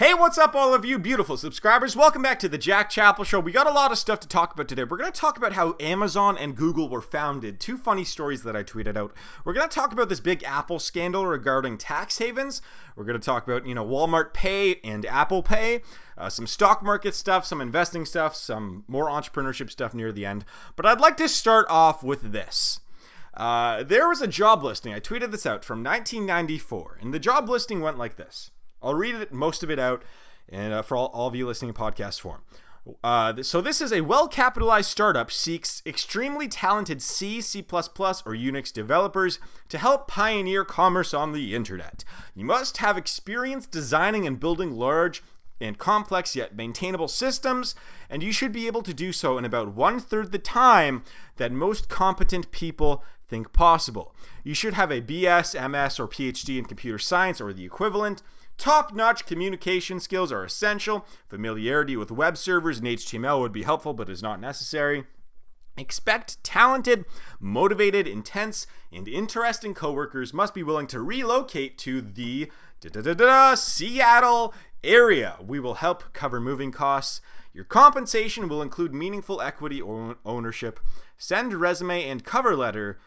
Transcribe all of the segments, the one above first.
Hey, what's up, all of you beautiful subscribers? Welcome back to the Jack Chapple Show. We got a lot of stuff to talk about today. We're going to talk about how Amazon and Google were founded. Two funny stories that I tweeted out. We're going to talk about this big Apple scandal regarding tax havens. We're going to talk about, Walmart Pay and Apple Pay. Some stock market stuff, some investing stuff, some more entrepreneurship stuff near the end. But I'd like to start off with this. There was a job listing. I tweeted this out from 1994. And the job listing went like this. I'll read it, most of it out, and for all of you listening in podcast form. So this is a well-capitalized startup seeks extremely talented C, C++, or Unix developers to help pioneer commerce on the internet. You must have experience designing and building large and complex yet maintainable systems, and you should be able to do so in about 1/3 the time that most competent people think possible. You should have a BS, MS, or PhD in computer science or the equivalent. Top-notch communication skills are essential. Familiarity with web servers and HTML would be helpful, but is not necessary. Expect talented, motivated, intense, and interesting coworkers must be willing to relocate to the Seattle area. We will help cover moving costs. Your compensation will include meaningful equity or ownership. Send resume and cover letter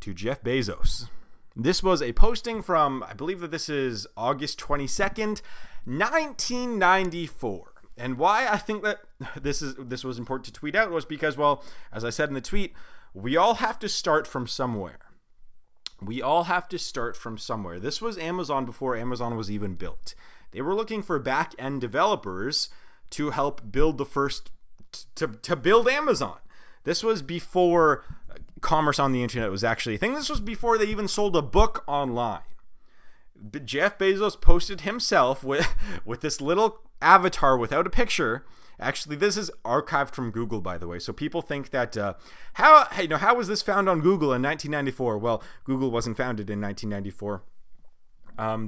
to Jeff Bezos. This was a posting from, I believe that this is August 22nd, 1994. And why I think that this was important to tweet out was because, well, as I said in the tweet, we all have to start from somewhere. We all have to start from somewhere. This was Amazon before Amazon was even built. They were looking for back-end developers to help build the first, to build Amazon. This was before commerce on the internet was actually a thing. This was before they even sold a book online. But Jeff Bezos posted himself with this little avatar without a picture. Actually, this is archived from Google, by the way. So people think that how was this found on Google in 1994? Well, Google wasn't founded in 1994.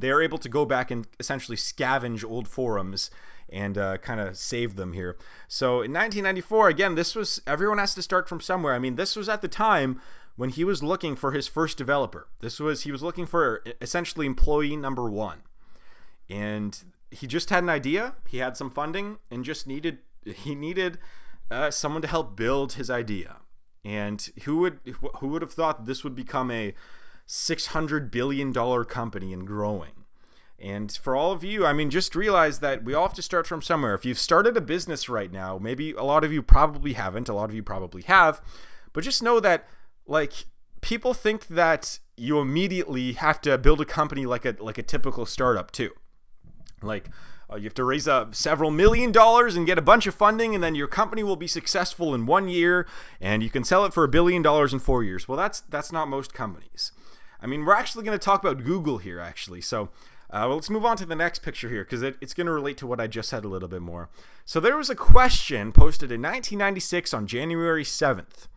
They are able to go back and essentially scavenge old forums and kind of save them here. So in 1994, again, everyone has to start from somewhere. I mean, this was at the time when he was looking for his first developer. He was looking for essentially employee number one. And he just had an idea, he had some funding, and he needed someone to help build his idea. And who would have thought this would become a $600 billion company and growing? And for all of you, I mean, just realize that we all have to start from somewhere. If you've started a business right now, maybe a lot of you probably haven't, a lot of you probably have, but just know that, like, people think that you immediately have to build a company like a typical startup too. Like, you have to raise several $1 million and get a bunch of funding, and then your company will be successful in 1 year, and you can sell it for $1 billion in 4 years. Well, that's not most companies. I mean, we're actually going to talk about Google here, actually. So let's move on to the next picture here, because it's going to relate to what I just said a little bit more. So there was a question posted in 1996 on January 7th.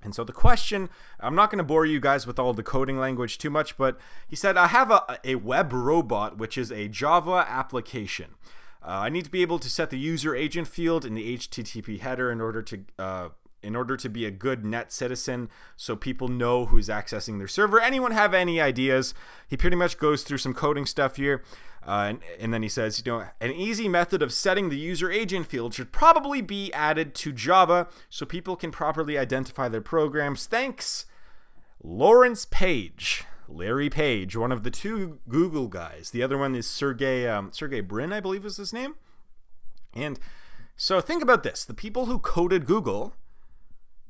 And so the question, I'm not going to bore you guys with all the coding language too much, but he said, I have a web robot, which is a Java application. I need to be able to set the user agent field in the HTTP header in order to be a good net citizen, so people know who's accessing their server. Anyone have any ideas? He pretty much goes through some coding stuff here, and then he says, an easy method of setting the user agent field should probably be added to Java so people can properly identify their programs. Thanks, Lawrence Page. Larry Page, one of the two Google guys. The other one is Sergey Brin, I believe is his name. And so think about this. The people who coded Google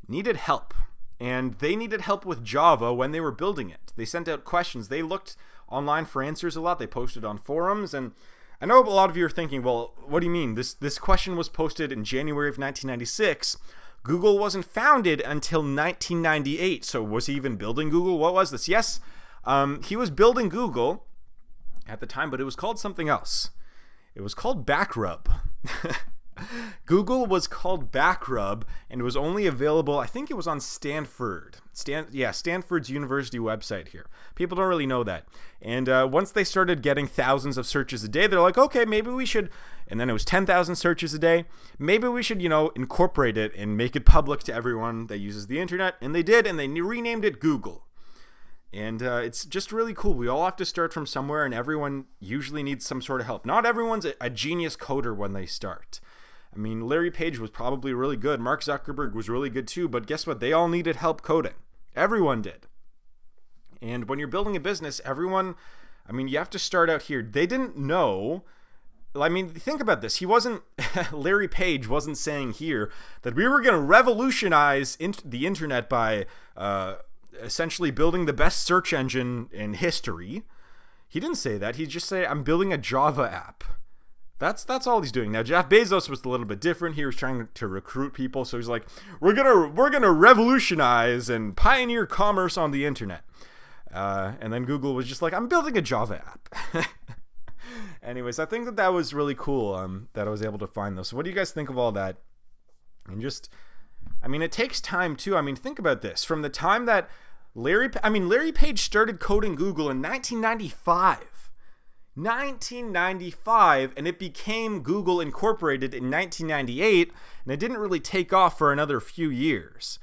needed help, and they needed help with Java when they were building it. They sent out questions. They looked online for answers a lot. They posted on forums, and I know a lot of you are thinking, well, what do you mean? This question was posted in January of 1996. Google wasn't founded until 1998, so was he even building Google? What was this? Yes, he was building Google at the time, but it was called something else. It was called Backrub. Google was called Backrub, and it was only available, I think it was on Stanford's university website here. People don't really know that. And once they started getting thousands of searches a day, they're like, okay, maybe we should, and then it was 10,000 searches a day. Maybe we should, incorporate it and make it public to everyone that uses the internet. And they did, and they renamed it Google. And it's just really cool. We all have to start from somewhere, and everyone usually needs some sort of help. Not everyone's a genius coder when they start. I mean, Larry Page was probably really good. Mark Zuckerberg was really good too. But guess what? They all needed help coding. Everyone did. And when you're building a business, everyone, I mean, you have to start out here. They didn't know. I mean, think about this. He wasn't, Larry Page wasn't saying here that we were going to revolutionize the internet by essentially building the best search engine in history. He didn't say that. He just said, I'm building a Java app. That's all he's doing. Now, Jeff Bezos was a little bit different. He was trying to recruit people. So he's like, we're gonna revolutionize and pioneer commerce on the internet. And then Google was just like, I'm building a Java app. Anyways, I think that was really cool that I was able to find those. So what do you guys think of all that? And just, I mean, it takes time too. I mean, think about this. From the time that Larry Page started coding Google in 1995. 1995, and it became Google Incorporated in 1998, and it didn't really take off for another few years.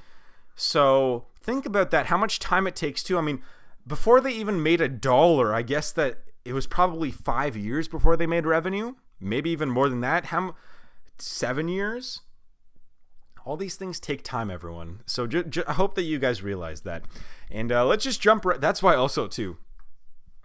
So think about that, how much time it takes too. I mean, before they even made $1, I guess that it was probably 5 years before they made revenue, maybe even more than that. 7 years? All these things take time, everyone. So I hope that you guys realize that. And let's just jump right. That's why also too,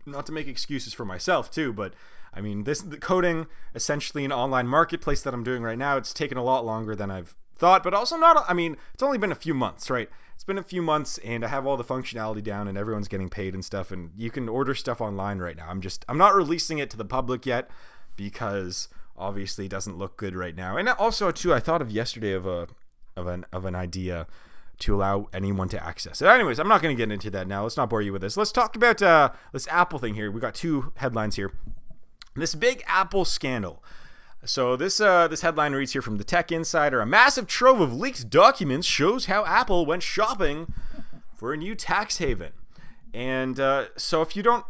not to make excuses for myself too, but I mean, the coding, essentially an online marketplace that I'm doing right now, it's taken a lot longer than I've thought, but also not, I mean, it's only been a few months, right? It's been a few months, and I have all the functionality down, and everyone's getting paid and stuff, and you can order stuff online right now. I'm not releasing it to the public yet, because obviously it doesn't look good right now. And also too, I thought of yesterday of an idea to allow anyone to access it. Anyways, I'm not going to get into that now. Let's not bore you with this. Let's talk about this Apple thing here. We got two headlines here. This big Apple scandal. So this headline reads here from the Tech Insider: a massive trove of leaked documents shows how Apple went shopping for a new tax haven. And so if you don't,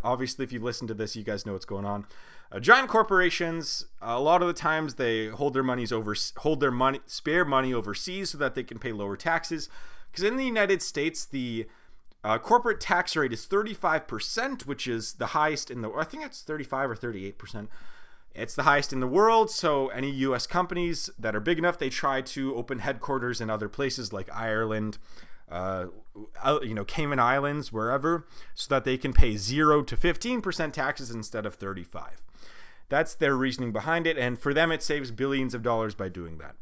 obviously if you've listened to this, you guys know what's going on. Giant corporations, a lot of the times they hold their spare money overseas so that they can pay lower taxes. Because in the United States, the corporate tax rate is 35%, which is the highest in the. I think it's 35 or 38%. It's the highest in the world. So any U.S. companies that are big enough, they try to open headquarters in other places like Ireland, Cayman Islands, wherever, so that they can pay 0 to 15% taxes instead of 35. That's their reasoning behind it, and for them it saves billions of dollars by doing that.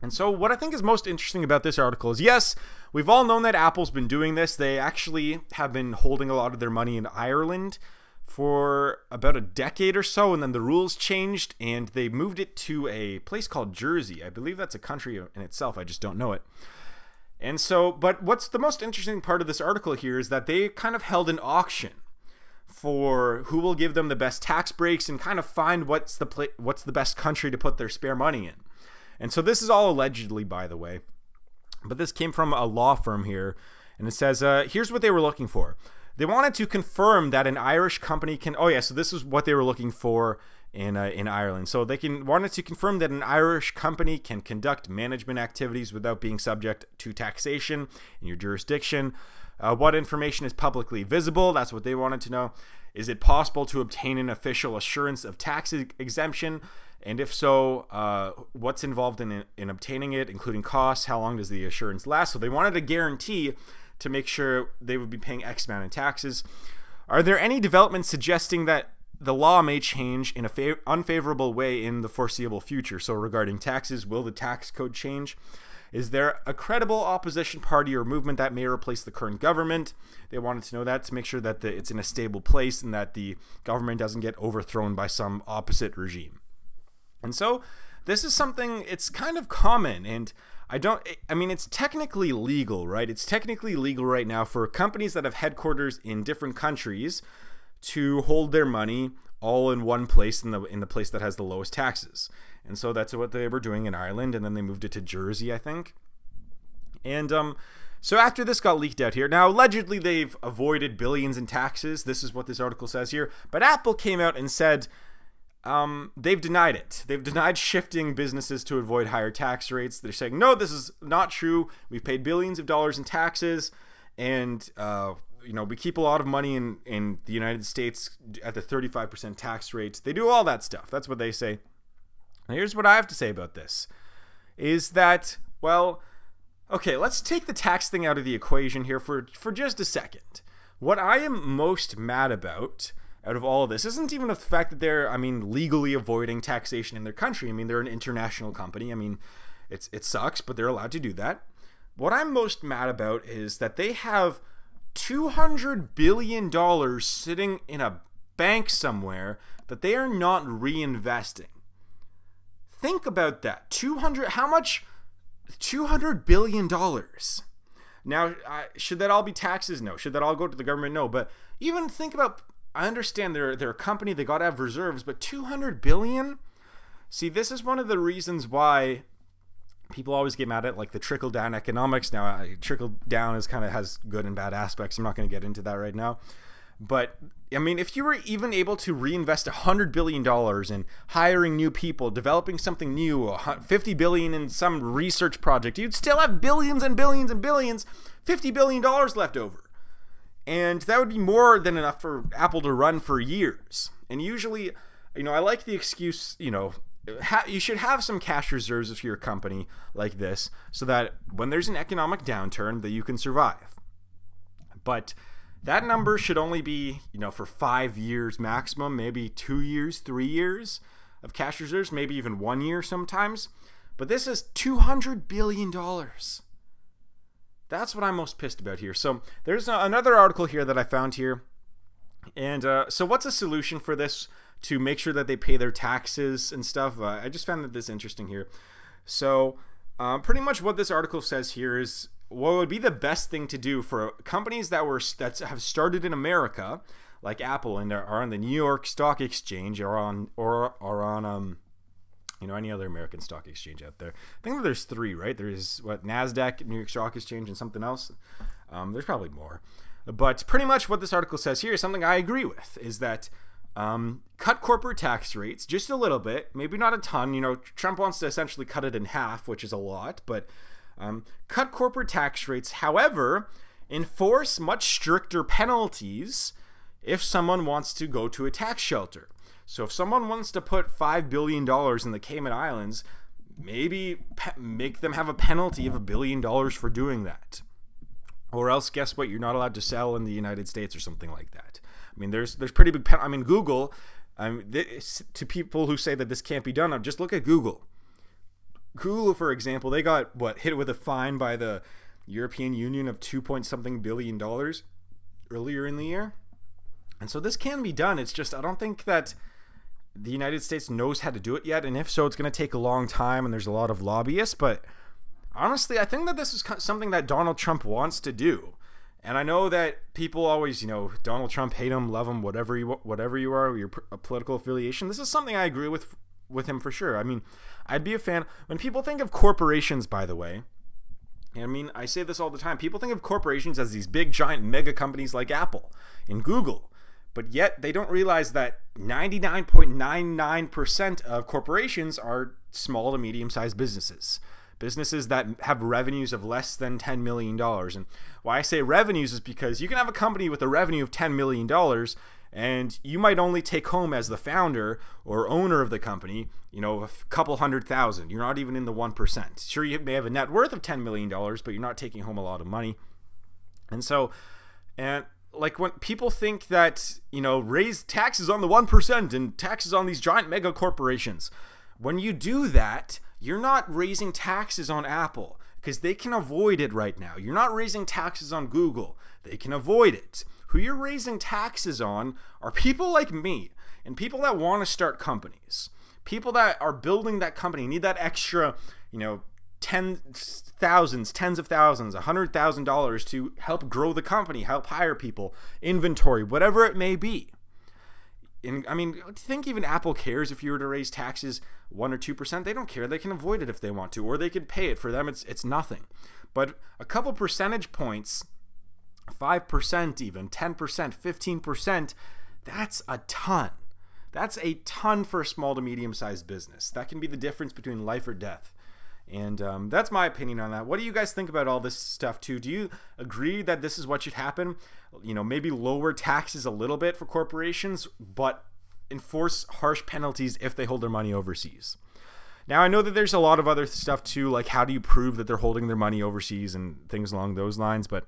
And so what I think is most interesting about this article is, yes, we've all known that Apple's been doing this. They actually have been holding a lot of their money in Ireland for about a decade or so, and then the rules changed and they moved it to a place called Jersey. I believe that's a country in itself, I just don't know it. And so, but what's the most interesting part of this article here is that they kind of held an auction for who will give them the best tax breaks and kind of find what's the best country to put their spare money in. And so this is all allegedly, by the way, but this came from a law firm here, and it says, here's what they were looking for. They wanted to confirm that an Irish company can, so this is what they were looking for in Ireland. So they wanted to confirm that an Irish company can conduct management activities without being subject to taxation in your jurisdiction. What information is publicly visible? That's what they wanted to know. Is it possible to obtain an official assurance of tax exemption? And if so, what's involved in obtaining it, including costs? How long does the assurance last? So they wanted a guarantee to make sure they would be paying X amount in taxes. Are there any developments suggesting that the law may change in an unfavorable way in the foreseeable future? So regarding taxes, will the tax code change? Is there a credible opposition party or movement that may replace the current government? They wanted to know that to make sure that it's in a stable place and that the government doesn't get overthrown by some opposite regime. And so this is something, it's kind of common, and I mean, it's technically legal, right? It's technically legal right now for companies that have headquarters in different countries to hold their money all in one place, in the place that has the lowest taxes. And so that's what they were doing in Ireland, and then they moved it to Jersey, I think. And so after this got leaked out here, now allegedly they've avoided billions in taxes. This is what this article says here. But Apple came out and said they've denied it. They've denied shifting businesses to avoid higher tax rates. They're saying, no, this is not true. We've paid billions of dollars in taxes, and we keep a lot of money in the United States at the 35% tax rate. They do all that stuff. That's what they say. Now, here's what I have to say about this, is that, well, okay, let's take the tax thing out of the equation here for just a second. What I am most mad about out of all of this isn't even the fact that they're, legally avoiding taxation in their country. They're an international company. It sucks, but they're allowed to do that. What I'm most mad about is that they have $200 billion sitting in a bank somewhere that they are not reinvesting. Think about that. How much? $200 billion. Now, should that all be taxes? No. Should that all go to the government? No. But even think about, I understand they're a company, they got to have reserves, but $200 billion? See, this is one of the reasons why people always get mad at like the trickle-down economics. Now, trickle-down has good and bad aspects. I'm not going to get into that right now. But, if you were even able to reinvest $100 billion in hiring new people, developing something new, $50 billion in some research project, you'd still have billions and billions and billions, $50 billion left over. And that would be more than enough for Apple to run for years. And usually, I like the excuse, you should have some cash reserves if you're a company like this so that when there's an economic downturn that you can survive. But that number should only be, for 5 years maximum, maybe 2 years, 3 years of cash reserves, maybe even 1 year sometimes. But this is $200 billion. That's what I'm most pissed about here. So there's another article here that I found here. And so what's a solution for this to make sure that they pay their taxes and stuff? I just found this interesting here. So pretty much what this article says here is, what would be the best thing to do for companies that have started in America, like Apple, and are on the New York Stock Exchange or on any other American stock exchange out there? I think there's 3, right? There's NASDAQ, New York Stock Exchange, and something else. There's probably more, but pretty much what this article says here is something I agree with, is that cut corporate tax rates just a little bit, maybe not a ton. Trump wants to essentially cut it in half, which is a lot, but cut corporate tax rates. However, enforce much stricter penalties if someone wants to go to a tax shelter. So if someone wants to put $5 billion in the Cayman Islands, maybe make them have a penalty of $1 billion for doing that. Or else, guess what? You're not allowed to sell in the United States or something like that. There's pretty big Google, to people who say that this can't be done, just look at Google. Google, for example, they got hit with a fine by the European Union of $2-point-something billion earlier in the year. And so this can be done. It's just, I don't think that the United States knows how to do it yet. And if so, it's going to take a long time, and there's a lot of lobbyists. But honestly, I think that this is something that Donald Trump wants to do. And I know that people always, Donald Trump, hate him, love him, whatever you are, your political affiliation. This is something I agree with him for sure. I'd be a fan. When people think of corporations, by the way, I say this all the time, people think of corporations as these big, giant, mega companies like Apple and Google. But yet they don't realize that 99.99% of corporations are small to medium-sized businesses. Businesses that have revenues of less than $10 million. And why I say revenues is because you can have a company with a revenue of $10 million, and you might only take home as the founder or owner of the company, a couple $100,000. You're not even in the 1%. Sure, you may have a net worth of $10 million, but you're not taking home a lot of money. And so, like when people think that, raise taxes on the 1% and taxes on these giant mega corporations, when you do that, you're not raising taxes on Apple because they can avoid it right now. You're not raising taxes on Google. They can avoid it. Who you're raising taxes on are people like me and people that want to start companies. People that are building that company, need that extra, tens of thousands, $100,000 to help grow the company, help hire people, inventory, whatever it may be. And do you think even Apple cares if you were to raise taxes 1 or 2%? They don't care. They can avoid it if they want to, or they could pay it. For them, it's nothing. But a couple percentage points, 5% even, 10%, 15%, that's a ton. That's a ton for a small to medium-sized business. That can be the difference between life or death. And that's my opinion on that. What do you guys think about all this stuff too? Do you agree that this is what should happen? You know, maybe lower taxes a little bit for corporations, but enforce harsh penalties if they hold their money overseas. Now, I know that there's a lot of other stuff too, like how do you prove that they're holding their money overseas and things along those lines, but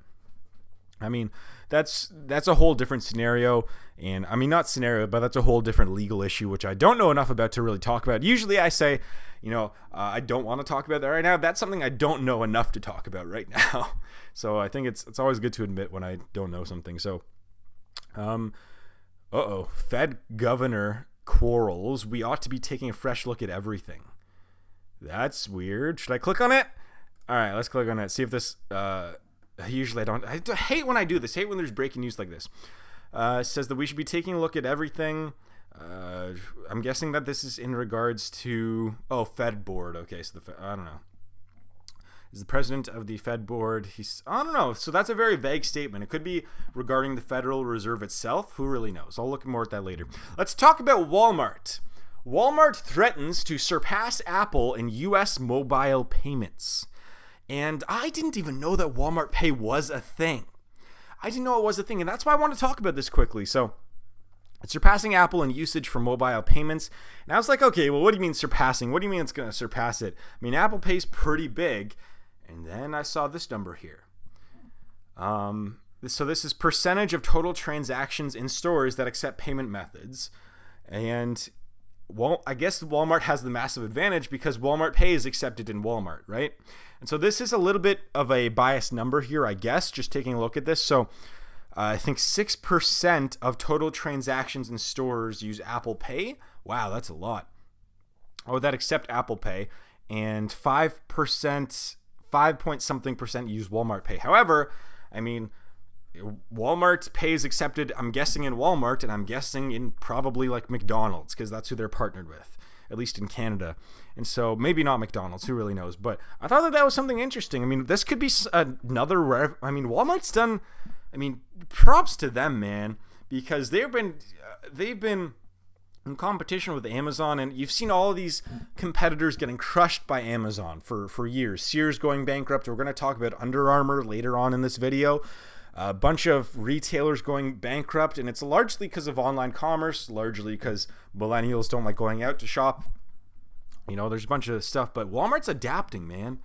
I mean, that's a whole different scenario, and I mean, not scenario, but that's a whole different legal issue, which I don't know enough about to really talk about. Usually I say, you know, I don't want to talk about that right now. That's something I don't know enough to talk about right now. So I think it's always good to admit when I don't know something. So, Fed governor quarrels. We ought to be taking a fresh look at everything. That's weird. Should I click on it? All right, let's click on it. See if this... Usually I don't. I hate when I do this. I hate when there's breaking news like this. It says that we should be taking a look at everything. I'm guessing that this is in regards to... Oh, Fed board. Okay, so I don't know. Is the president of the Fed board. I don't know. So that's a very vague statement. It could be regarding the Federal Reserve itself. Who really knows? I'll look more at that later. Let's talk about Walmart. Walmart threatens to surpass Apple in U.S. mobile payments. And I didn't even know that Walmart Pay was a thing. I didn't know it was a thing, and that's why I want to talk about this quickly. So, it's surpassing Apple in usage for mobile payments. And I was like, okay, well, what do you mean surpassing? What do you mean it's going to surpass it? I mean, Apple Pay's pretty big. And then I saw this number here. So this is percentage of total transactions in stores that accept payment methods. And, well, I guess Walmart has the massive advantage because Walmart Pay is accepted in Walmart, right? And so this is a little bit of a biased number here, I guess, just taking a look at this. So I think 6% of total transactions in stores use Apple Pay. Wow, that's a lot. Oh, that accept Apple Pay. And 5%, 5 point something percent use Walmart Pay. However, I mean, Walmart Pay is accepted, I'm guessing, in Walmart, and I'm guessing in probably like McDonald's, because that's who they're partnered with, at least in Canada. And so maybe not McDonald's, who really knows? But I thought that was something interesting. I mean, this could be another, I mean, Walmart's done, I mean, props to them, man, because they've been in competition with Amazon, and you've seen all of these competitors getting crushed by Amazon for years. Sears going bankrupt. We're going to talk about Under Armour later on in this video. A bunch of retailers going bankrupt, and it's largely because of online commerce, largely because millennials don't like going out to shop. You know, there's a bunch of stuff, but Walmart's adapting, man.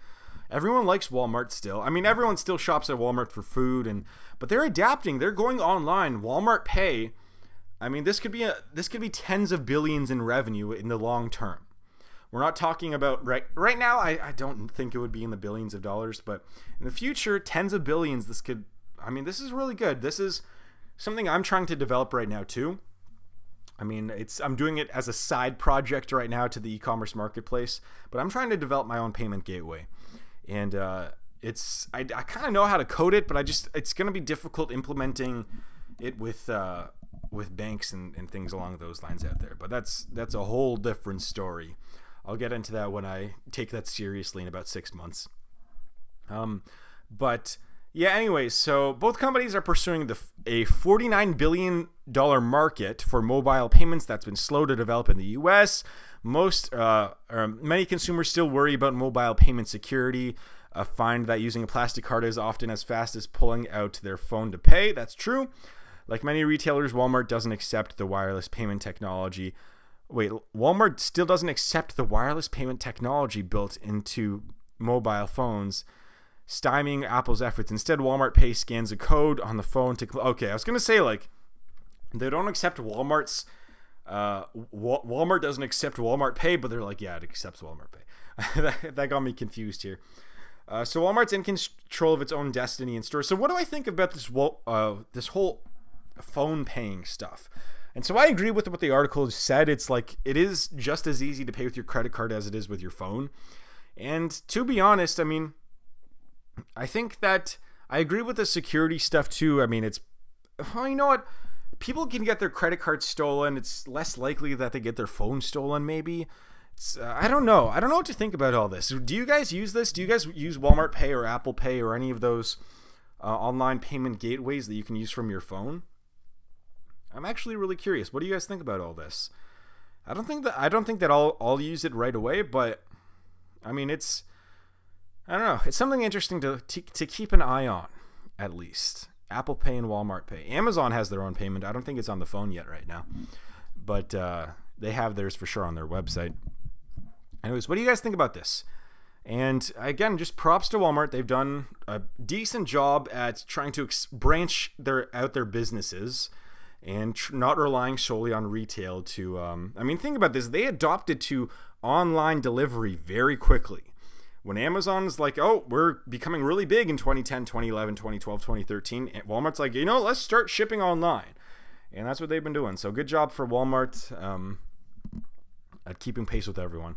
Everyone likes Walmart still. I mean, everyone still shops at Walmart for food, but they're adapting. They're going online. Walmart Pay, I mean, this could be tens of billions in revenue in the long term. We're not talking about right now. I don't think it would be in the billions of dollars, but in the future, tens of billions. This could. I mean, this is really good. This is something I'm trying to develop right now too. I mean, I'm doing it as a side project right now to the e-commerce marketplace, but I'm trying to develop my own payment gateway. And I kind of know how to code it, but it's going to be difficult implementing it with banks and things along those lines out there. But that's a whole different story. I'll get into that when I take that seriously in about 6 months. But yeah, anyways, so both companies are pursuing a $49 billion market for mobile payments that's been slow to develop in the U.S. Many consumers still worry about mobile payment security, find that using a plastic card is often as fast as pulling out their phone to pay. That's true. Like many retailers, Walmart doesn't accept the wireless payment technology. Wait, Walmart still doesn't accept the wireless payment technology built into mobile phones, stymieing Apple's efforts. Instead, Walmart Pay scans a code on the phone to... Okay, I was going to say, like, they don't accept Walmart's... Walmart doesn't accept Walmart Pay, but they're like, yeah, it accepts Walmart Pay. that got me confused here. So Walmart's in control of its own destiny in stores. So what do I think about this whole phone paying stuff? And so I agree with what the article said. It's like, it is just as easy to pay with your credit card as it is with your phone. And to be honest, I mean, I think that I agree with the security stuff too. I mean, well, you know what? People can get their credit card stolen. It's less likely that they get their phone stolen, maybe. I don't know. I don't know what to think about all this. Do you guys use this? Do you guys use Walmart Pay or Apple Pay or any of those online payment gateways that you can use from your phone? I'm actually really curious. What do you guys think about all this? I don't think that I'll use it right away, but I mean, I don't know. It's something interesting to keep an eye on, at least. Apple Pay and Walmart Pay. Amazon has their own payment. I don't think it's on the phone yet right now. But they have theirs for sure on their website. Anyways, what do you guys think about this? And again, just props to Walmart. They've done a decent job at trying to branch out their businesses and not relying solely on retail to... I mean, think about this. They adopted to online delivery very quickly. When Amazon's like, oh, we're becoming really big in 2010, 2011, 2012, 2013, Walmart's like, let's start shipping online. And that's what they've been doing. So good job for Walmart at keeping pace with everyone.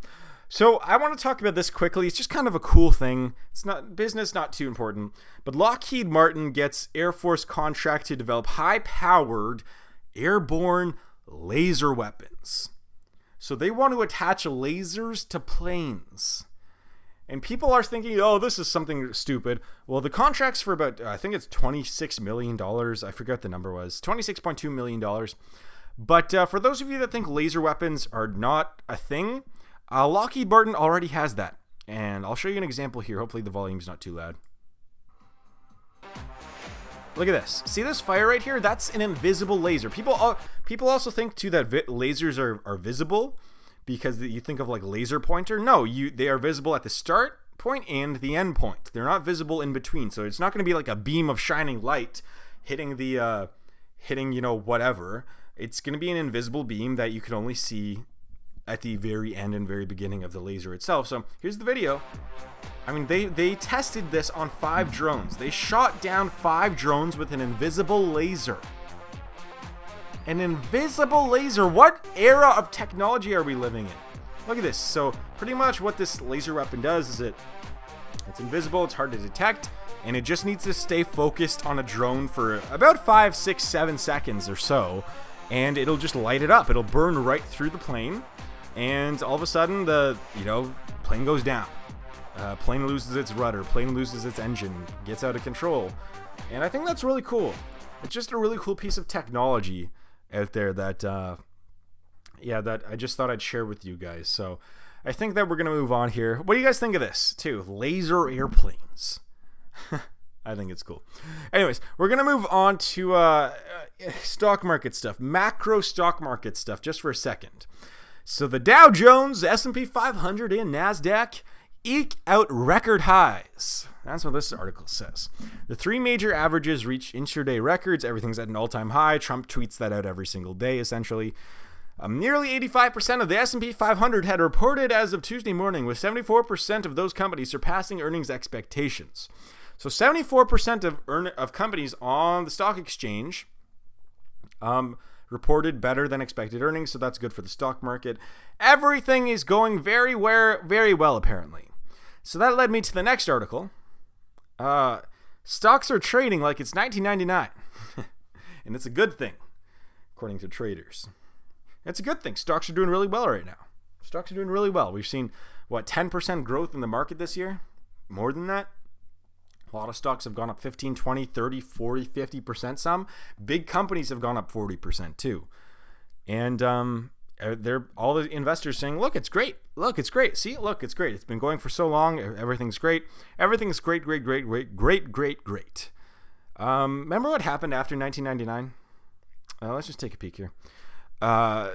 So I want to talk about this quickly. It's just kind of a cool thing. It's not business, not too important. But Lockheed Martin gets Air Force contract to develop high-powered airborne laser weapons. So they want to attach lasers to planes. And people are thinking, oh, this is something stupid. Well, the contract's for about, I think it's $26 million. I forget what the number was. $26.2 million. But for those of you that think laser weapons are not a thing, Lockheed Martin already has that. And I'll show you an example here. Hopefully the volume's not too loud. Look at this. See this fire right here? That's an invisible laser. People also think, too, that lasers are visible, because you think of like laser pointer. No, they are visible at the start point and the end point. They're not visible in between. So it's not going to be like a beam of shining light hitting whatever. It's going to be an invisible beam that you can only see at the very end and very beginning of the laser itself. So here's the video. I mean, they tested this on 5 drones. They shot down 5 drones with an invisible laser. An invisible laser. What era of technology are we living in? Look at this. So pretty much what this laser weapon does is it's invisible, it's hard to detect, and it just needs to stay focused on a drone for about 5, 6, 7 seconds or so, and it'll just light it up. It'll burn right through the plane, and all of a sudden the plane goes down. Plane loses its rudder, plane loses its engine, gets out of control. And I think that's really cool. It's just a really cool piece of technology out there that that I just thought I'd share with you guys. So I think that we're gonna move on here. What do you guys think of this too? Laser airplanes. I think it's cool. Anyways, we're gonna move on to stock market stuff, macro stock market stuff, just for a second. So the Dow Jones, S&P 500, and NASDAQ eke out record highs. That's what this article says. The 3 major averages reach intraday records. Everything's at an all-time high. Trump tweets that out every single day, essentially. Nearly 85% of the S&P 500 had reported as of Tuesday morning, with 74% of those companies surpassing earnings expectations. So 74% of companies on the stock exchange reported better than expected earnings, so that's good for the stock market. Everything is going very well, apparently. So that led me to the next article. Stocks are trading like it's 1999. And it's a good thing, according to traders. It's a good thing. Stocks are doing really well right now. Stocks are doing really well. We've seen, 10% growth in the market this year? More than that? A lot of stocks have gone up 15, 20, 30, 40, 50%. Some big companies have gone up 40% too. And they're all the investors saying, look, it's great. Look, it's great. See, look, it's great. It's been going for so long. Everything's great. Everything's great. Remember what happened after 1999? Let's just take a peek here.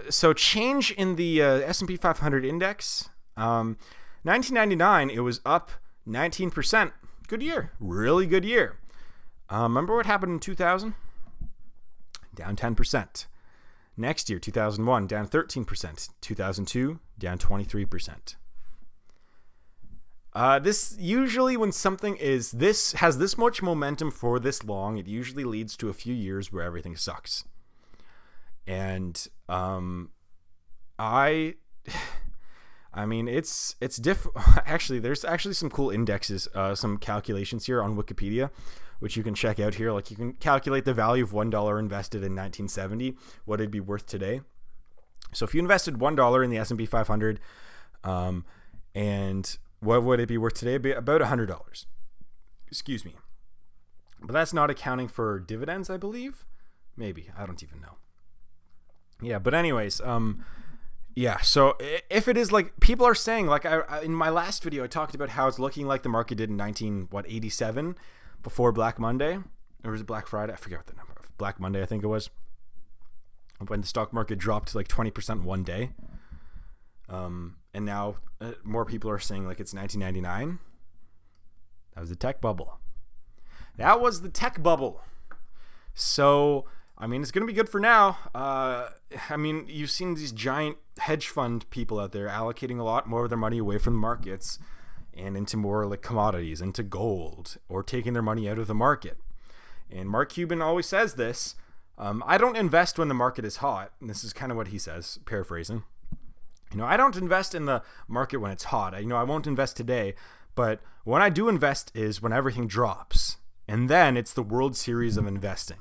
So change in the S&P 500 index. 1999, it was up 19%. Good year. Really good year. Remember what happened in 2000? Down 10%. Next year, 2001, down 13%. 2002, down 23%. This usually, when something has this much momentum for this long, it usually leads to a few years where everything sucks. And I mean, it's actually, there's actually some cool indexes, some calculations here on Wikipedia, which you can check out here. Like, you can calculate the value of $1 invested in 1970, what it'd be worth today. So if you invested $1 in the S&P 500, and what would it be worth today? It'd be about $100. Excuse me. But that's not accounting for dividends, I believe. Maybe. I don't even know. Yeah, but anyways, Yeah, so if it is like people are saying, like in my last video, I talked about how it's looking like the market did in 1987 before Black Monday, or was it Black Friday? I forget what the number of Black Monday, I think it was, when the stock market dropped like 20% one day. And now more people are saying like it's 1999. That was the tech bubble. That was the tech bubble. So, I mean, it's going to be good for now. I mean, you've seen these giant hedge fund people out there allocating a lot more of their money away from the markets and into more like commodities, into gold, or taking their money out of the market. And Mark Cuban always says this. I don't invest when the market is hot. And this is kind of what he says, paraphrasing. I don't invest in the market when it's hot. I won't invest today. But when I do invest is when everything drops. And then it's the World Series of investing.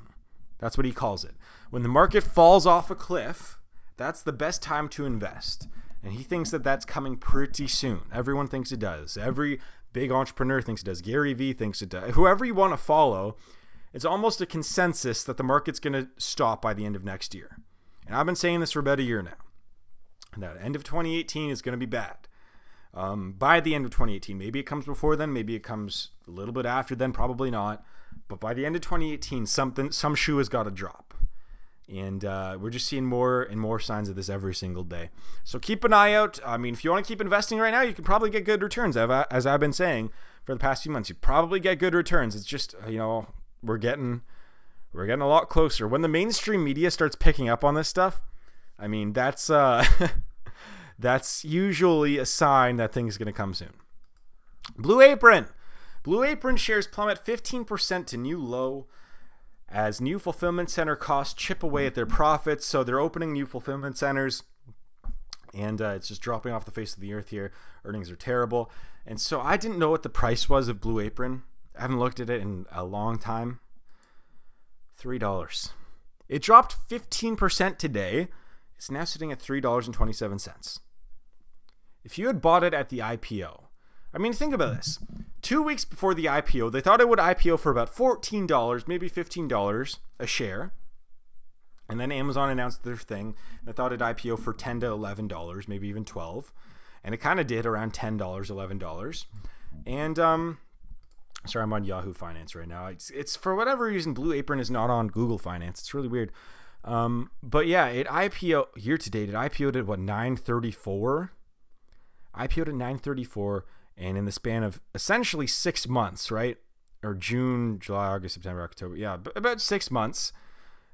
That's what he calls it. When the market falls off a cliff, that's the best time to invest. And he thinks that that's coming pretty soon. Everyone thinks it does. Every big entrepreneur thinks it does. Gary Vee thinks it does. Whoever you want to follow, it's almost a consensus that the market's going to stop by the end of next year. And I've been saying this for about a year now. The end of 2018 is going to be bad. By the end of 2018, maybe it comes before then, maybe it comes a little bit after then, probably not. But by the end of 2018, some shoe has got to drop. And we're just seeing more and more signs of this every single day. So keep an eye out. I mean, if you want to keep investing right now, you can probably get good returns. As I've been saying for the past few months, you probably get good returns. It's just, we're getting a lot closer. When the mainstream media starts picking up on this stuff, I mean, that's that's usually a sign that things are going to come soon. Blue Apron. Blue Apron shares plummet 15% to new low as new fulfillment center costs chip away at their profits. So they're opening new fulfillment centers, and it's just dropping off the face of the earth here. Earnings are terrible. And so I didn't know what the price was of Blue Apron. I haven't looked at it in a long time. $3. It dropped 15% today. It's now sitting at $3.27. If you had bought it at the IPO, I mean, think about this. 2 weeks before the IPO, they thought it would IPO for about $14, maybe $15 a share. And then Amazon announced their thing. They thought it'd IPO for $10 to $11, maybe even $12. And it kind of did around $10, $11. And, sorry, I'm on Yahoo Finance right now. It's for whatever reason, Blue Apron is not on Google Finance. It's really weird. But yeah, it IPO year to date. It IPO'd at what, 934? IPO'd at 934, and in the span of essentially 6 months, right? Or June, July, August, September, October. Yeah, about 6 months.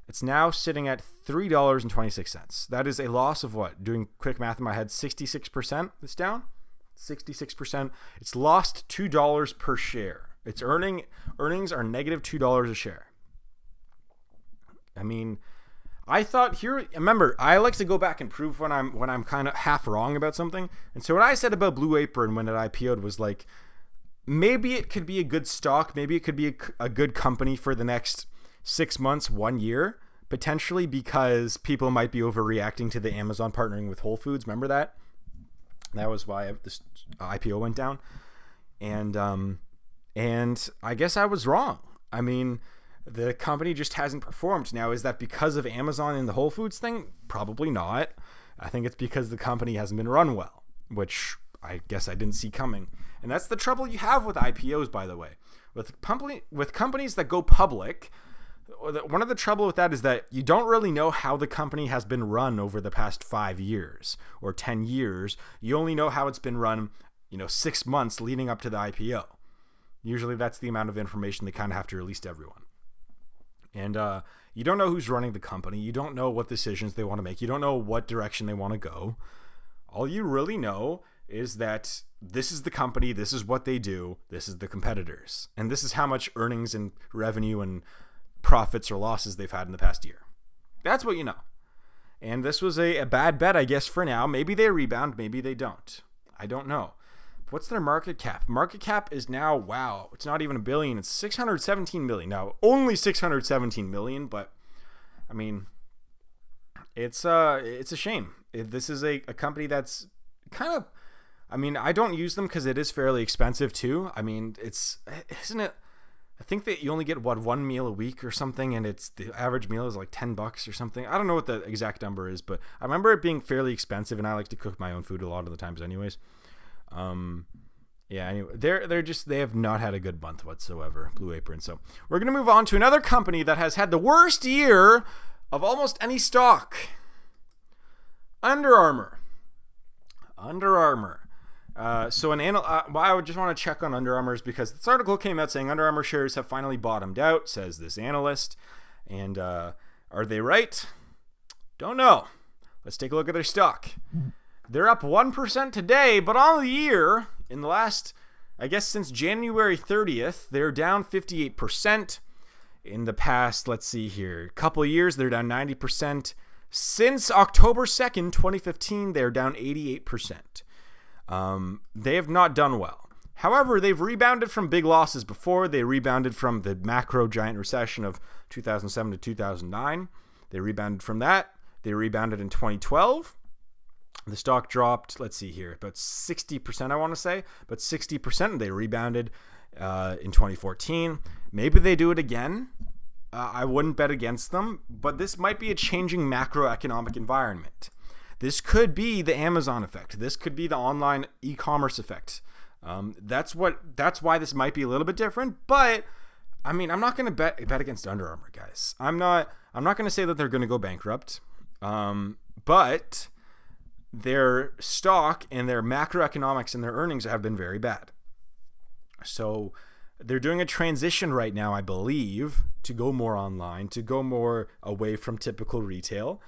It's now sitting at $3.26. That is a loss of what? Doing quick math in my head, 66%. It's down 66%. It's lost $2 per share. Its earnings are negative $2 a share. I mean, I thought here. Remember, I like to go back and prove when I'm kind of half wrong about something. And so what I said about Blue Apron when it IPO'd was like, maybe it could be a good stock, maybe it could be a good company for the next 6 months, 1 year, potentially, because people might be overreacting to the Amazon partnering with Whole Foods. Remember that? That was why this IPO went down. And I guess I was wrong. I mean, the company just hasn't performed. Now, is that because of Amazon and the Whole Foods thing? Probably not. I think it's because the company hasn't been run well, which I guess I didn't see coming. And that's the trouble you have with IPOs, by the way. With companies that go public, one of the trouble with that is that you don't really know how the company has been run over the past 5 years or 10 years. You only know how it's been run, 6 months leading up to the IPO. Usually that's the amount of information they kind of have to release to everyone. And you don't know who's running the company. You don't know what decisions they want to make. You don't know what direction they want to go. All you really know is that this is the company, this is what they do, this is the competitors, and this is how much earnings and revenue and profits or losses they've had in the past year. That's what you know. And this was a bad bet, I guess, for now. Maybe they rebound, maybe they don't. I don't know. What's their market cap? Market cap is now, wow, it's not even $1 billion. It's $617 million. Now, only $617 million, but I mean, it's a shame. This is a company that's kind of, I mean, I don't use them because it is fairly expensive too. I mean, isn't it I think that you only get one meal a week or something, and it's the average meal is like $10 or something. I don't know what the exact number is, but I remember it being fairly expensive, and I like to cook my own food a lot of the times anyways. Yeah, anyway, they have not had a good month whatsoever, Blue Apron. So we're going to move on to another company that has had the worst year of almost any stock. Under Armour. Under Armour. So I would just want to check on Under Armour's because this article came out saying Under Armour shares have finally bottomed out, says this analyst. And are they right? Don't know. Let's take a look at their stock. They're up 1% today, but on the year, in the last, I guess since January 30th, they're down 58%. In the past, let's see here, couple of years, they're down 90%. Since October 2nd, 2015, they're down 88%. They have not done well. However, they've rebounded from big losses before. They rebounded from the macro giant recession of 2007 to 2009. They rebounded from that. They rebounded in 2012. The stock dropped, let's see here, about 60%, I want to say, but 60%. They rebounded in 2014. Maybe they do it again. I wouldn't bet against them, but this might be a changing macroeconomic environment. This could be the Amazon effect. This could be the online e-commerce effect. That's why this might be a little bit different. But I mean, I'm not going to bet against Under Armour, guys. I'm not going to say that they're going to go bankrupt. But their stock and their macroeconomics and their earnings have been very bad. So they're doing a transition right now, I believe, to go more online, to go more away from typical retail.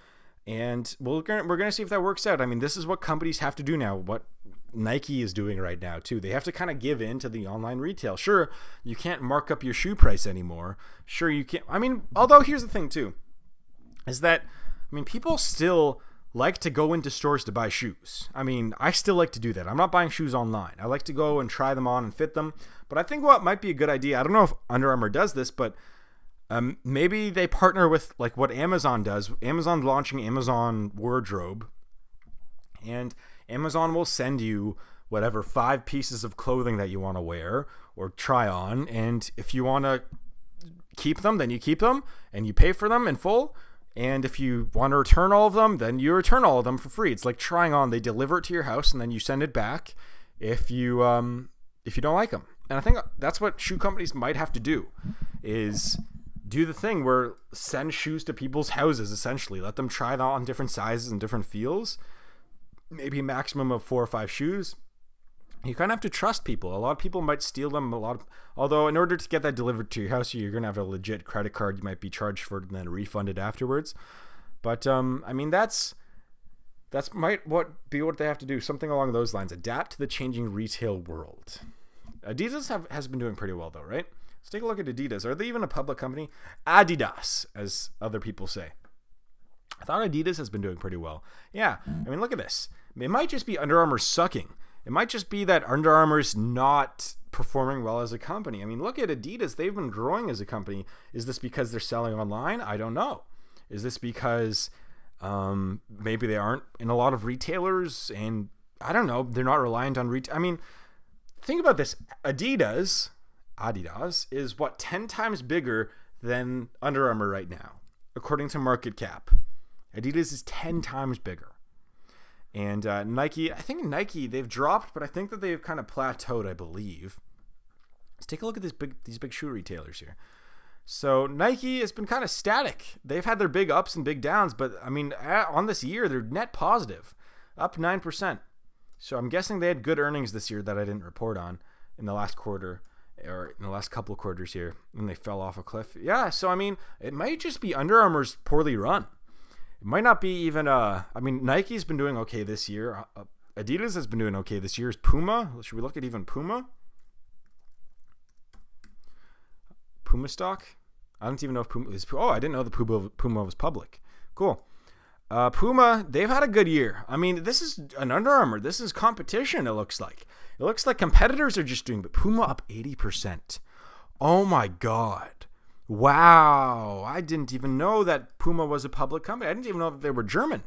And we're gonna see if that works out. I mean, this is what companies have to do now. What Nike is doing right now too. They have to kind of give in to the online retail. Sure, you can't mark up your shoe price anymore. Sure, you can't. I mean, although here's the thing too, is that people still like to go into stores to buy shoes. I mean, I still like to do that. I'm not buying shoes online. I like to go and try them on and fit them. But I think what might be a good idea, I don't know if Under Armour does this, but maybe they partner with like what Amazon does. Amazon's launching Amazon Wardrobe, and Amazon will send you whatever 5 pieces of clothing that you want to wear or try on. And if you want to keep them, then you keep them and you pay for them in full. And if you want to return all of them, then you return all of them for free. It's like trying on. They deliver it to your house and then you send it back if you don't like them. And I think that's what shoe companies might have to do, is do the thing where send shoes to people's houses, essentially. Let them try them on different sizes and different feels. Maybe a maximum of 4 or 5 shoes. You kind of have to trust people. A lot of people might steal them. Although in order to get that delivered to your house, you're going to have a legit credit card. You might be charged for it and then refunded afterwards. But I mean, that's might be what they have to do. Something along those lines. Adapt to the changing retail world. Adidas has been doing pretty well though, right? Let's take a look at Adidas. Are they even a public company? Adidas, as other people say. I thought Adidas has been doing pretty well. Yeah, I mean, look at this. It might just be Under Armour sucking. It might just be that Under Armour's not performing well as a company. I mean, look at Adidas. They've been growing as a company. Is this because they're selling online? I don't know. Is this because maybe they aren't in a lot of retailers? And I don't know. They're not reliant on retail. I mean, think about this. Adidas is what, 10 times bigger than Under Armour right now, according to market cap. Adidas is 10 times bigger. And Nike, I think Nike, they've dropped, but I think that they've kind of plateaued, I believe. Let's take a look at these big shoe retailers here. So Nike has been kind of static. They've had their big ups and big downs, but I mean, on this year, they're net positive, up 9%. So I'm guessing they had good earnings this year that I didn't report on in the last quarter, or in the last couple of quarters here, and they fell off a cliff. Yeah, so I mean, it might just be Under Armour's poorly run. It might not be even I mean, Nike's been doing okay this year. Adidas has been doing okay this year. Is Puma? Should we look at even Puma? Puma stock? I don't even know if Puma is. Oh, I didn't know the Puma was public. Cool. Puma, they've had a good year. I mean, this is an Under Armour. This is competition, it looks like. It looks like competitors are just doing, but Puma up 80%. Oh my God. Wow. I didn't even know that Puma was a public company. I didn't even know that they were German.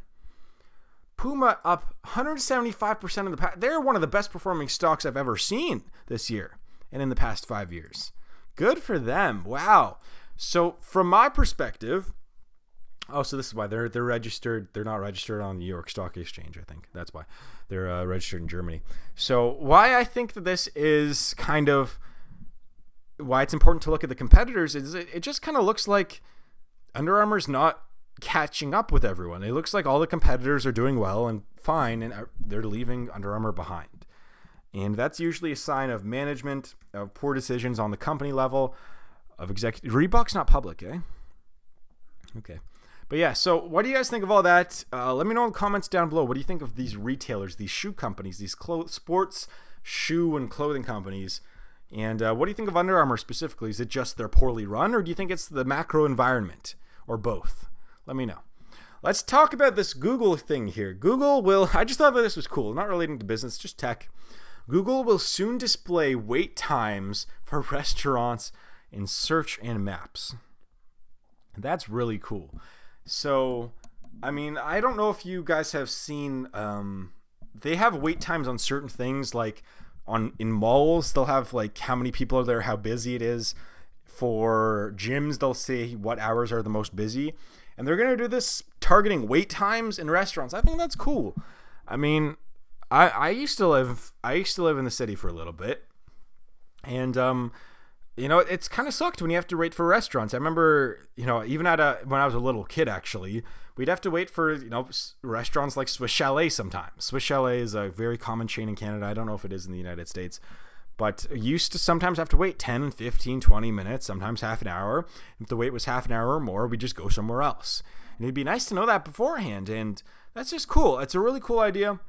Puma up 175% of the past. They're one of the best performing stocks I've ever seen this year and in the past 5 years. Good for them. Wow. So from my perspective, oh, so this is why they're registered. They're not registered on the New York Stock Exchange, I think. That's why they're registered in Germany. So why I think that this is kind of why it's important to look at the competitors is it just kind of looks like Under Armour's not catching up with everyone. It looks like all the competitors are doing well and fine, and they're leaving Under Armour behind. And that's usually a sign of management, of poor decisions on the company level, of executive. Reebok's not public, eh? Okay. But yeah, so what do you guys think of all that? Let me know in the comments down below. What do you think of these retailers, these shoe companies, these sports shoe and clothing companies? And what do you think of Under Armour specifically? Is it just they're poorly run, or do you think it's the macro environment, or both? Let me know. Let's talk about this Google thing here. Google will, I just thought that this was cool, not relating to business, just tech. Google will soon display wait times for restaurants in search and maps. That's really cool. So, I mean, I don't know if you guys have seen, they have wait times on certain things, like in malls, they'll have like how many people are there, how busy it is. For gyms, they'll say what hours are the most busy. And they're going to do this targeting wait times in restaurants. I think that's cool. I mean, I used to live in the city for a little bit. And, you know, it's kind of sucked when you have to wait for restaurants. I remember, you know, even when I was a little kid, actually, we'd have to wait for, you know, restaurants like Swiss Chalet sometimes. Swiss Chalet is a very common chain in Canada. I don't know if it is in the United States. But used to sometimes have to wait 10, 15, 20 minutes, sometimes half an hour. If the wait was half an hour or more, we'd just go somewhere else. And it'd be nice to know that beforehand. And that's just cool. It's a really cool idea.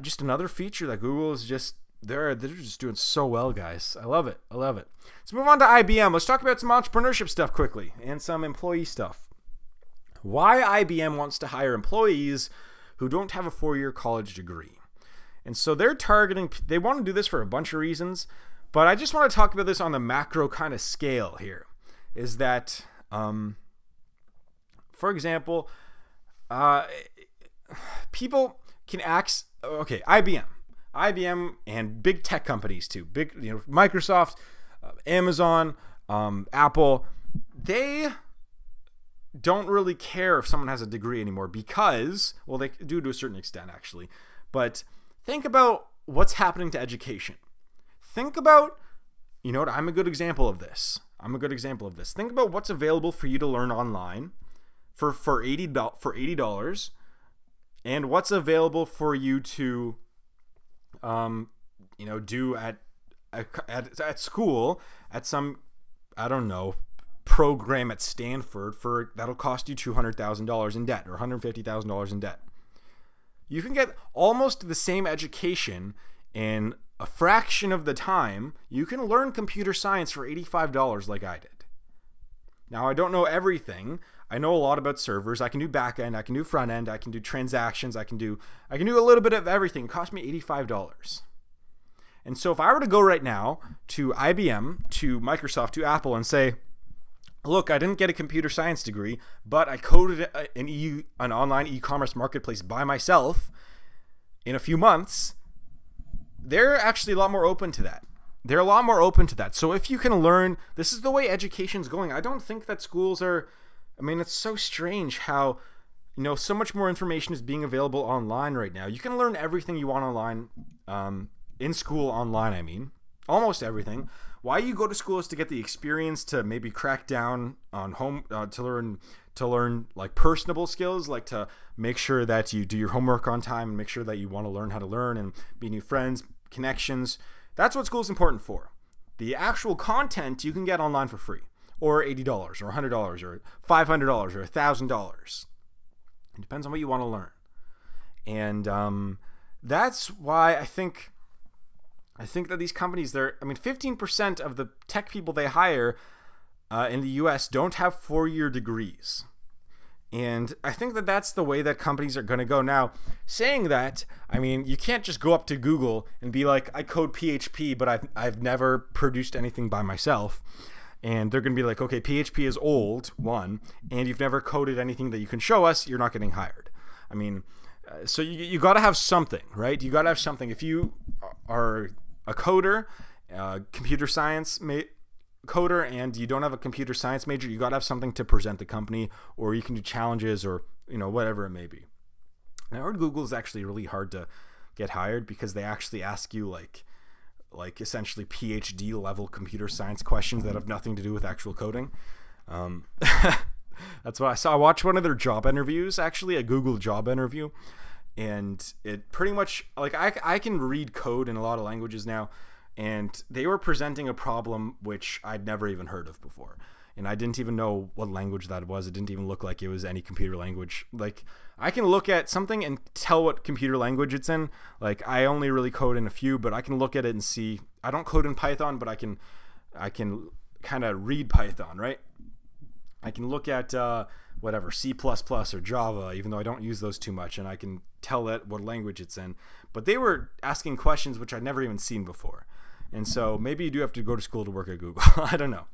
Just another feature that Google is just, they're just doing so well, guys. I love it. I love it. Let's move on to IBM. Let's talk about some entrepreneurship stuff quickly and some employee stuff. Why IBM wants to hire employees who don't have a 4-year college degree. And so they're targeting, they want to do this for a bunch of reasons, but I just want to talk about this on the macro kind of scale here, is that, for example, people can okay, IBM and big tech companies too, big, you know, Microsoft, Amazon, Apple, they don't really care if someone has a degree anymore because, well, they do to a certain extent actually, but think about what's happening to education. Think about, you know what, I'm a good example of this. Think about what's available for you to learn online for $80 and what's available for you to you know, do at school at some, I don't know, program at Stanford for that'll cost you $200,000 in debt or $150,000 in debt. You can get almost the same education in a fraction of the time. You can learn computer science for $85 like I did. Now, I don't know everything. I know a lot about servers. I can do back end, I can do front end, I can do transactions, I can do a little bit of everything. It cost me $85. And so if I were to go right now to IBM, to Microsoft, to Apple and say, look, I didn't get a computer science degree, but I coded an online e-commerce marketplace by myself in a few months, they're actually a lot more open to that. So if you can learn, this is the way education's going. I don't think that schools are, I mean, it's so strange how, you know, so much more information is being available online right now. You can learn everything you want online, in school online, I mean, almost everything. Why you go to school is to get the experience, to maybe crack down on to learn like personable skills, like to make sure that you do your homework on time and make sure that you want to learn how to learn and be new friends, connections. That's what school is important for. The actual content you can get online for free, or $80 or $100 or $500 or $1,000. It depends on what you want to learn. And that's why I think that these companies, 15% of the tech people they hire in the US don't have 4-year degrees. And I think that that's the way that companies are going to go. Now, saying that, I mean, you can't just go up to Google and be like, I code PHP, but I've never produced anything by myself. And they're going to be like, okay, PHP is old, one, and you've never coded anything that you can show us, you're not getting hired. I mean, so you got to have something, right? You got to have something. If you are a coder, computer science coder and you don't have a computer science major, you got to have something to present the company, or you can do challenges, or whatever it may be. Now, at Google is actually really hard to get hired because they actually ask you like essentially PhD level computer science questions that have nothing to do with actual coding. That's what I saw. I watched one of their job interviews, actually a Google job interview, and it pretty much, like, I can read code in a lot of languages now, and they were presenting a problem which I'd never even heard of before. And I didn't even know what language that was. It didn't even look like it was any computer language. Like, I can look at something and tell what computer language it's in. Like, I only really code in a few, but I can look at it and see. I don't code in Python, but I can kind of read Python, right? I can look at whatever, C++ or Java, even though I don't use those too much, and I can tell it what language it's in. But they were asking questions which I'd never even seen before. And so maybe you do have to go to school to work at Google. I don't know.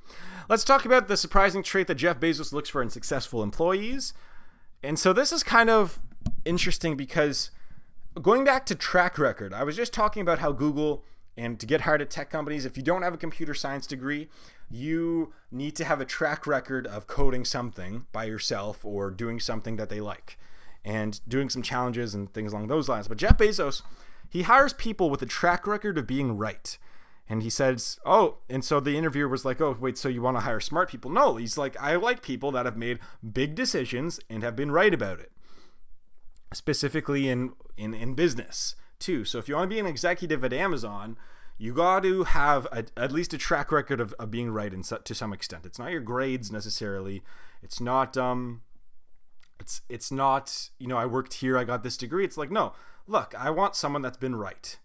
Let's talk about the surprising trait that Jeff Bezos looks for in successful employees. And so this is kind of interesting because going back to track record, I was just talking about how Google, and to get hired at tech companies, if you don't have a computer science degree, you need to have a track record of coding something by yourself or doing something that they like and doing some challenges and things along those lines. But Jeff Bezos, he hires people with a track record of being right. And he says, oh, and so the interviewer was like, oh, wait, so you want to hire smart people? No, he's like, I like people that have made big decisions and have been right about it, specifically in business too. So if you want to be an executive at Amazon, you got to have at least a track record of being right to some extent. It's not your grades necessarily. It's not, it's not, I worked here, I got this degree. It's like, no, look, I want someone that's been right.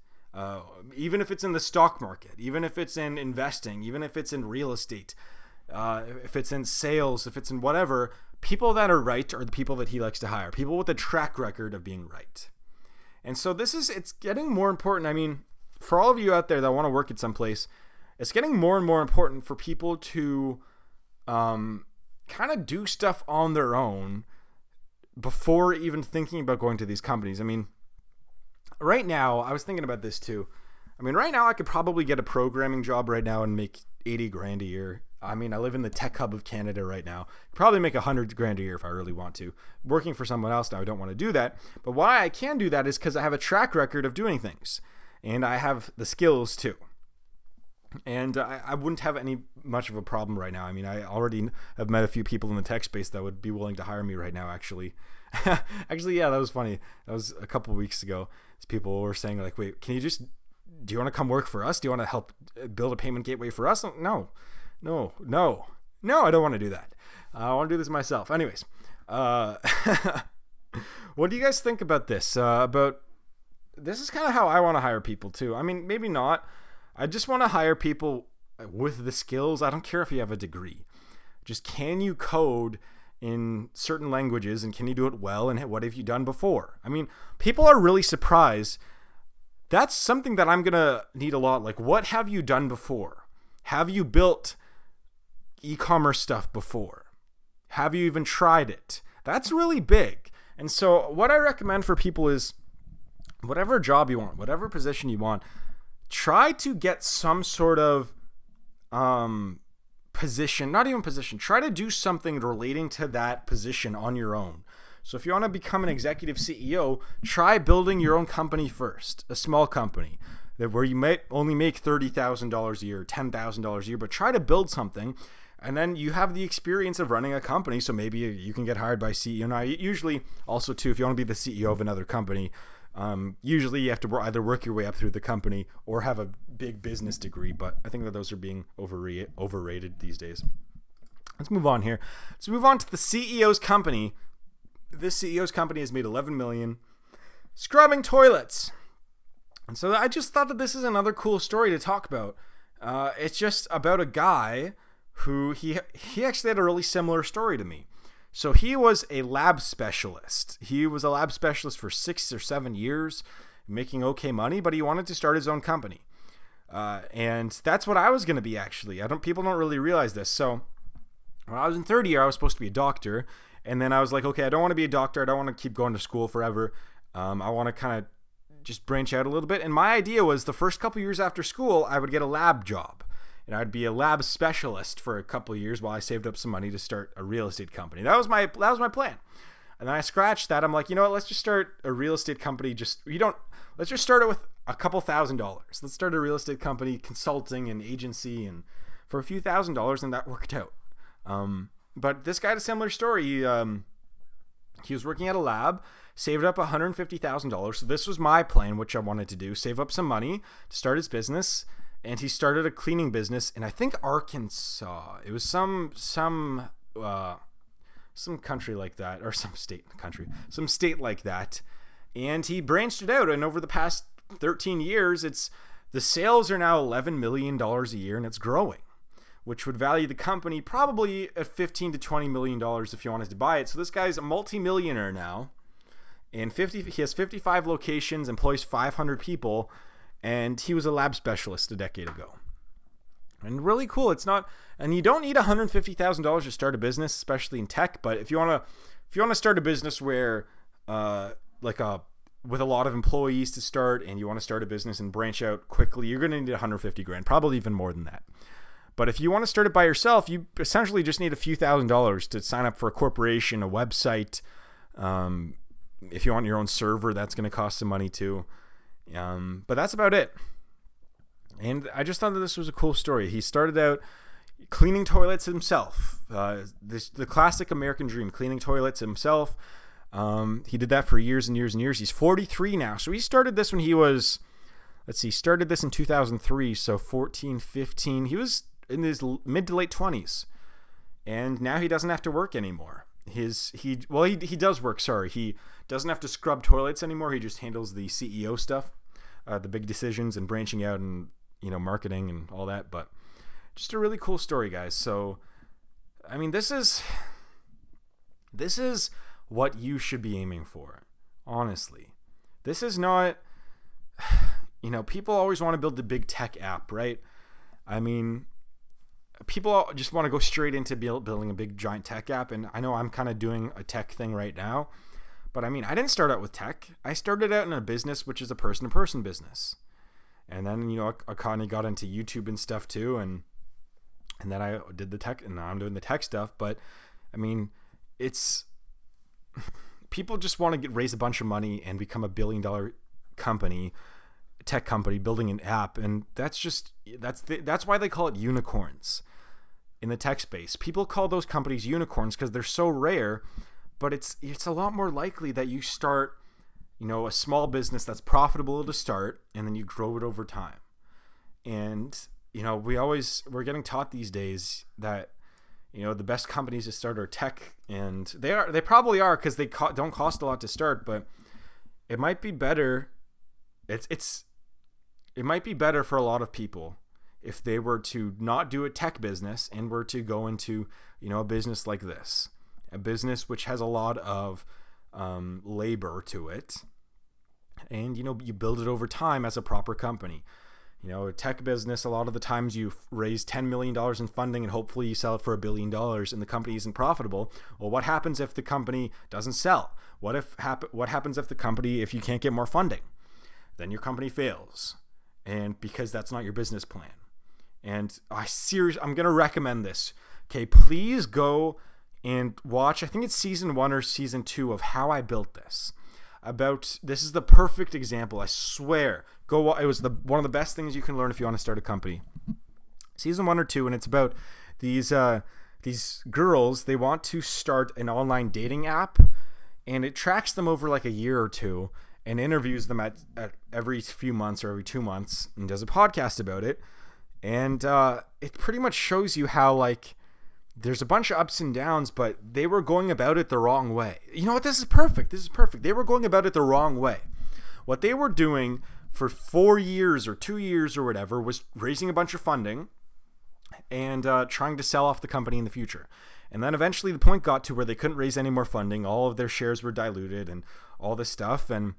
Even if it's in the stock market, even if it's in investing, even if it's in real estate, if it's in sales, if it's in whatever, people that are right are the people that he likes to hire. People with a track record of being right. And so it's getting more important. I mean, for all of you out there that want to work at some place, it's getting more and more important for people to kind of do stuff on their own before even thinking about going to these companies. I mean, right now, I was thinking about this too. I mean, right now I could probably get a programming job right now and make 80 grand a year. I mean, I live in the tech hub of Canada right now. Probably make 100 grand a year if I really want to. Working for someone else now, I don't want to do that. But why I can do that is because I have a track record of doing things. And I have the skills too. And I wouldn't have any much of a problem right now. I mean, I already have met a few people in the tech space that would be willing to hire me right now, actually. Actually, yeah, that was funny. That was a couple of weeks ago. People were saying like, wait, do you want to come work for us? Do you want to help build a payment gateway for us? No, I don't want to do that. I want to do this myself. Anyways, what do you guys think about this? This is kind of how I want to hire people too. I mean, maybe not. I just want to hire people with the skills. I don't care if you have a degree. Just, can you code in certain languages, and can you do it well, and what have you done before? I mean, people are really surprised. That's something that I'm gonna need a lot. Like, what have you done before? Have you built e-commerce stuff before? Have you even tried it? That's really big. And so what I recommend for people is, whatever job you want, whatever position you want, try to get some sort of position, not even position, try to do something relating to that position on your own. So if you want to become an executive CEO, try building your own company first, a small company where you might only make $30,000 a year, $10,000 a year, but try to build something. And then you have the experience of running a company, so maybe you can get hired by CEO. Now, usually also too, if you want to be the CEO of another company, usually you have to either work your way up through the company or have a big business degree, but I think that those are being overrated these days. Let's move on here. Let's move on to the CEO's company. This CEO's company has made $11 million scrubbing toilets. And so I just thought that this is another cool story to talk about. It's just about a guy who he actually had a really similar story to me. So he was a lab specialist. He was a lab specialist for 6 or 7 years, making okay money, but he wanted to start his own company. And that's what I was going to be, actually. People don't really realize this. So when I was in third year, I was supposed to be a doctor. And then I was like, okay, I don't want to be a doctor. I don't want to keep going to school forever. I want to kind of just branch out a little bit. And my idea was the first couple years after school, I would get a lab job. and I'd be a lab specialist for a couple of years while I saved up some money to start a real estate company. That was my plan. And then I scratched that. I'm like, you know what? Let's just start a real estate company. Let's just start it with a couple $1,000s. Let's start a real estate company, consulting and agency, and for a few $1,000s, and that worked out. But this guy had a similar story. He was working at a lab, saved up $150,000. So this was my plan, which I wanted to do: save up some money to start his business. And he started a cleaning business in, I think, Arkansas. It was some country like that, or some state like that. And he branched it out, and over the past 13 years, the sales are now $11 million a year, and it's growing, which would value the company probably at $15 to $20 million if you wanted to buy it. So this guy's a multimillionaire now, and he has 55 locations, employs 500 people, and he was a lab specialist a decade ago. And really cool. And you don't need $150,000 to start a business, especially in tech. But if you want to start a business where, with a lot of employees to start, and you want to start a business and branch out quickly, you're going to need $150,000, probably even more than that. But if you want to start it by yourself, you essentially just need a few $1,000s to sign up for a corporation, a website. If you want your own server, that's going to cost some money too. But that's about it. And I just thought that this was a cool story. He started out cleaning toilets himself. The classic American dream, cleaning toilets himself. He did that for years and years and years. He's 43 now. So he started this when he was, started this in 2003. So 14, 15. He was in his mid to late 20s. And now he doesn't have to work anymore. He does work, sorry. He doesn't have to scrub toilets anymore. He just handles the CEO stuff, the big decisions and branching out and, marketing and all that. But just a really cool story, guys. So, I mean, this is what you should be aiming for, honestly. This is not, people always want to build the big tech app, right? I mean, people just want to go straight into building a big giant tech app, and I know I'm kind of doing a tech thing right now, but I mean, I didn't start out with tech. I started out in a business which is a person-to-person business, and then I kind of got into YouTube and stuff too, and then I did the tech, and now I'm doing the tech stuff. But I mean, it's people just want to raise a bunch of money and become a $1 billion company, tech company, building an app, and that's why they call it unicorns in the tech space. People call those companies unicorns because they're so rare, but it's a lot more likely that you start a small business that's profitable to start, and then you grow it over time. And we're getting taught these days that the best companies to start are tech, and they probably are, because they don't cost a lot to start, but it might be better. It might be better for a lot of people if they were to not do a tech business and were to go into, a business like this, a business which has a lot of labor to it, and you build it over time as a proper company. A tech business, a lot of the times you raise $10 million in funding and hopefully you sell it for $1 billion and the company isn't profitable. Well, what happens if the company doesn't sell? What happens if if you can't get more funding? Then your company fails, and because that's not your business plan. And I'm going to recommend this. Okay, please go and watch, I think it's season 1 or season 2 of How I Built This. This is the perfect example, I swear. It was one of the best things you can learn if you want to start a company. Season 1 or 2, and it's about these girls. They want to start an online dating app, and it tracks them over like a year or two and interviews them at every few months or every 2 months and does a podcast about it. And it pretty much shows you how there's a bunch of ups and downs, but they were going about it the wrong way. You know what? This is perfect. They were going about it the wrong way. What they were doing for 4 years or 2 years or whatever was raising a bunch of funding and trying to sell off the company in the future. And then eventually the point got to where they couldn't raise any more funding. All of their shares were diluted and all this stuff. And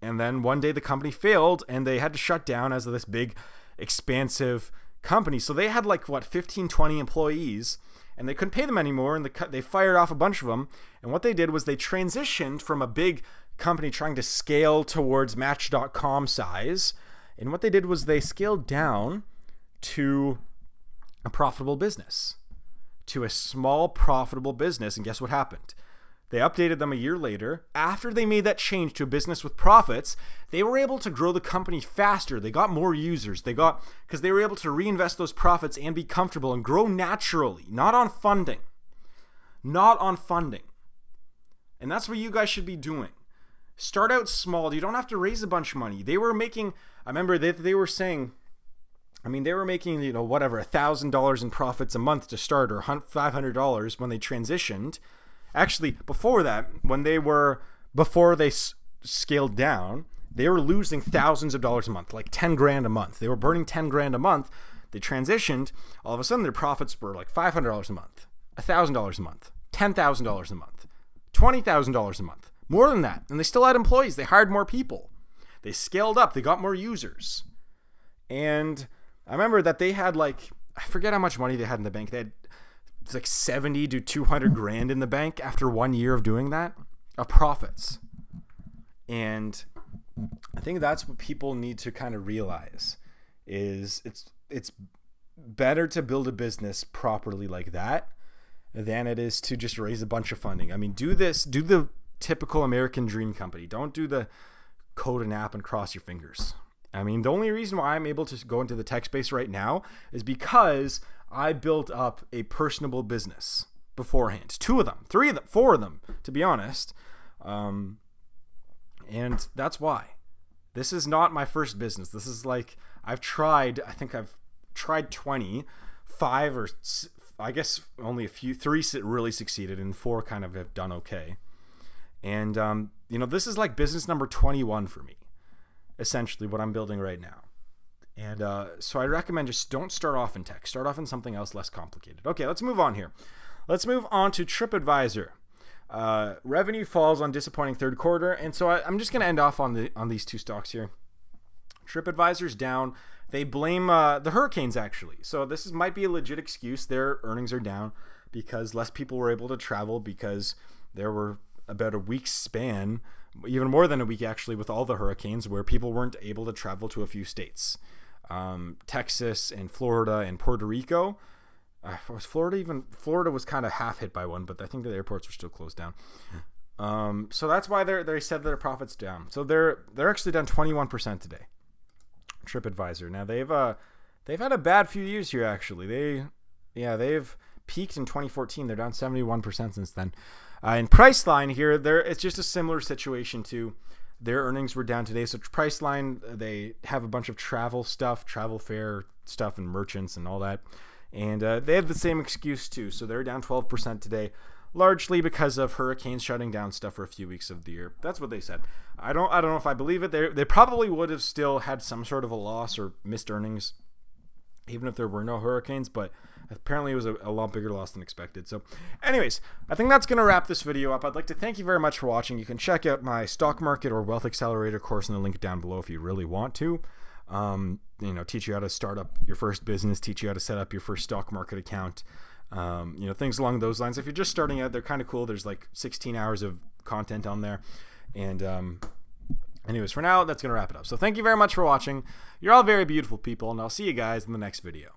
then one day the company failed and they had to shut down as this big, expansive company. So they had 15, 20 employees, and they couldn't pay them anymore, and they fired off a bunch of them. And what they did was they transitioned from a big company trying to scale towards Match.com size, and what they did was they scaled down to a profitable business, to a small profitable business. And guess what happened? They updated them a year later. After they made that change to a business with profits, they were able to grow the company faster. They got more users. Because they were able to reinvest those profits and be comfortable and grow naturally, not on funding. Not on funding. And that's what you guys should be doing. Start out small. You don't have to raise a bunch of money. They were making, I remember they were saying, they were making, whatever, $1,000 in profits a month to start, or $500 when they transitioned. Actually, before that, before they scaled down, they were losing thousands of dollars a month, like 10 grand a month. They were burning 10 grand a month. They transitioned. All of a sudden, their profits were like $500 a month, $1,000 a month, $10,000 a month, $20,000 a month, more than that. And they still had employees. They hired more people. They scaled up. They got more users. And I remember that they had I forget how much money they had in the bank. They had like 70 to 200 grand in the bank after 1 year of doing that, of profits. And I think that's what people need to kind of realize is it's better to build a business properly like that than it is to just raise a bunch of funding. Do the typical American dream company. Don't do the code an app and cross your fingers. The only reason why I'm able to go into the tech space right now is because I built up a personable business beforehand. 2 of them, 3 of them, 4 of them, to be honest. And that's why. This is not my first business. This is I've tried 20, 5 or I guess only a few, 3 really succeeded and 4 kind of have done okay. And, this is business number 21 for me, essentially what I'm building right now. And so I recommend just don't start off in tech. Start off in something else less complicated. Okay, let's move on here. Let's move on to TripAdvisor. Revenue falls on disappointing third quarter. And so I'm just going to end off on these 2 stocks here. TripAdvisor's down. They blame the hurricanes, actually. So this might be a legit excuse. Their earnings are down because less people were able to travel, because there were about a week's span, even more than a week actually, with all the hurricanes where people weren't able to travel to a few states. Texas and Florida and Puerto Rico. Florida was kind of half hit by one, but I think the airports were still closed down. So that's why they said their profits down. So they're actually down 21% today. TripAdvisor. Now they've had a bad few years here actually. They've peaked in 2014. They're down 71% since then. In Priceline here, it's just a similar situation to their earnings were down today. So Priceline, they have a bunch of travel stuff, travel fair stuff, and merchants and all that. And they have the same excuse too. So they're down 12% today, largely because of hurricanes shutting down stuff for a few weeks of the year. That's what they said. I don't know if I believe it. They probably would have still had some sort of a loss or missed earnings, even if there were no hurricanes, but apparently it was a lot bigger loss than expected. So anyways, I think that's going to wrap this video up. I'd like to thank you very much for watching. You can check out my stock market or wealth accelerator course in the link down below if you really want to. Teach you how to start up your first business, teach you how to set up your first stock market account, things along those lines. If you're just starting out, they're kind of cool. There's 16 hours of content on there. And anyways, for now, that's going to wrap it up. So thank you very much for watching. You're all very beautiful people, and I'll see you guys in the next video.